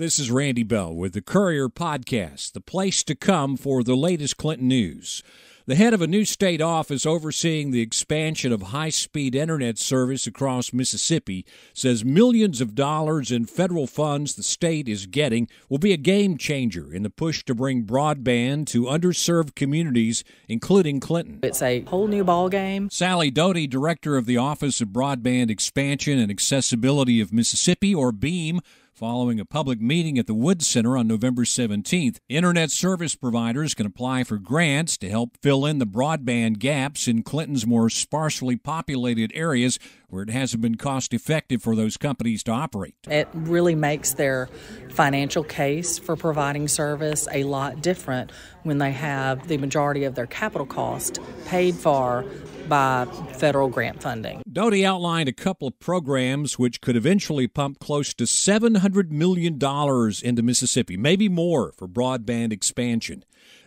This is Randy Bell with the Courier podcast, the place to come for the latest Clinton news. The head of a new state office overseeing the expansion of high-speed internet service across Mississippi says millions of dollars in federal funds the state is getting will be a game changer in the push to bring broadband to underserved communities, including Clinton. It's a whole new ball game. Sally Doty, director of the Office of Broadband Expansion and Accessibility of Mississippi, or BEAM, following a public meeting at the Wood Center on November 17th. Internet service providers can apply for grants to help fill in the broadband gaps in Clinton's more sparsely populated areas where it hasn't been cost-effective for those companies to operate. It really makes their financial case for providing service a lot different when they have the majority of their capital cost paid for by federal grant funding. Doty outlined a couple of programs which could eventually pump close to $700 million into Mississippi, maybe more, for broadband expansion.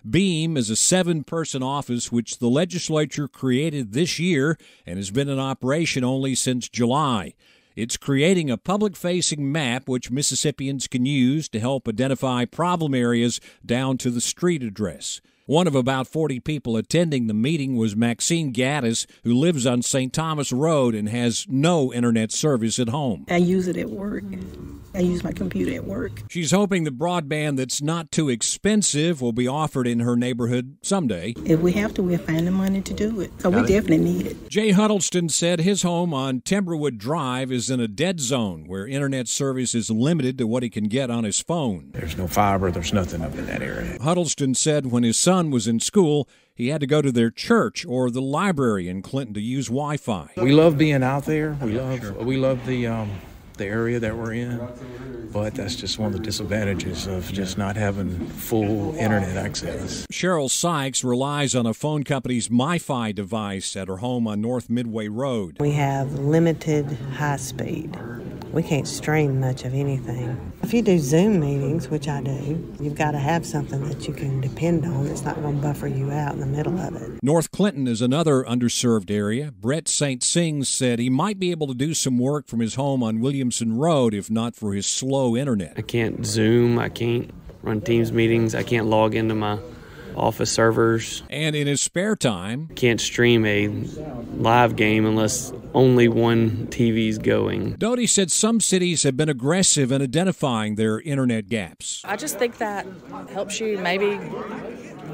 BEAM is a 7-person office which the legislature created this year and has been in operation only since July. It's creating a public-facing map which Mississippians can use to help identify problem areas down to the street address. One of about 40 people attending the meeting was Maxine Gaddis, who lives on St. Thomas Road and has no internet service at home. I use it at work. I use my computer at work. She's hoping the broadband that's not too expensive will be offered in her neighborhood someday. If we have to, we'll find the money to do it. So we definitely need it. Jay Huddleston said his home on Timberwood Drive is in a dead zone where internet service is limited to what he can get on his phone. There's no fiber, there's nothing up in that area. Huddleston said when his son was in school, he had to go to their church or the library in Clinton to use Wi-Fi. We love being out there. We love the area that we're in, but that's just one of the disadvantages of just not having full internet access. Cheryl Sykes relies on a phone company's MiFi device at her home on North Midway Road. We have limited high speed. We can't stream much of anything. If you do Zoom meetings, which I do, you've got to have something that you can depend on that's not going to buffer you out in the middle of it. North Clinton is another underserved area. Brett St. Sings said he might be able to do some work from his home on Williamson Road if not for his slow internet. I can't Zoom, I can't run Teams meetings, I can't log into my office servers. And in his spare time, can't stream a live game unless only one TV's going. Doty said some cities have been aggressive in identifying their internet gaps. I just think that helps you maybe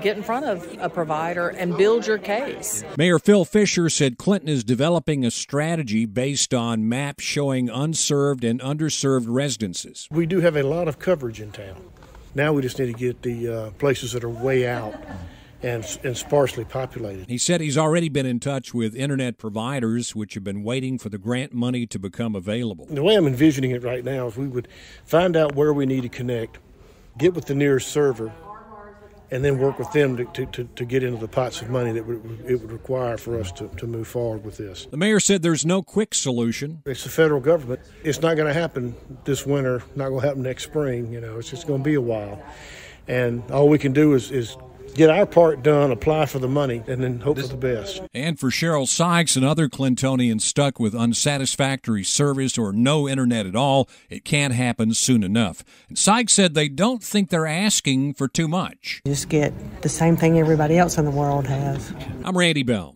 get in front of a provider and build your case. Mayor Phil Fisher said Clinton is developing a strategy based on maps showing unserved and underserved residences. We do have a lot of coverage in town. Now we just need to get the places that are way out and sparsely populated. He said he's already been in touch with internet providers which have been waiting for the grant money to become available. The way I'm envisioning it right now is we would find out where we need to connect, get with the nearest server, and then work with them to get into the pots of money that it would require for us to move forward with this. The mayor said there's no quick solution. It's the federal government. It's not going to happen this winter, not going to happen next spring. It's just going to be a while. And all we can do is get our part done, apply for the money, and then hope for the best. And for Cheryl Sykes and other Clintonians stuck with unsatisfactory service or no internet at all, it can't happen soon enough. And Sykes said they don't think they're asking for too much. Just get the same thing everybody else in the world has. I'm Randy Bell.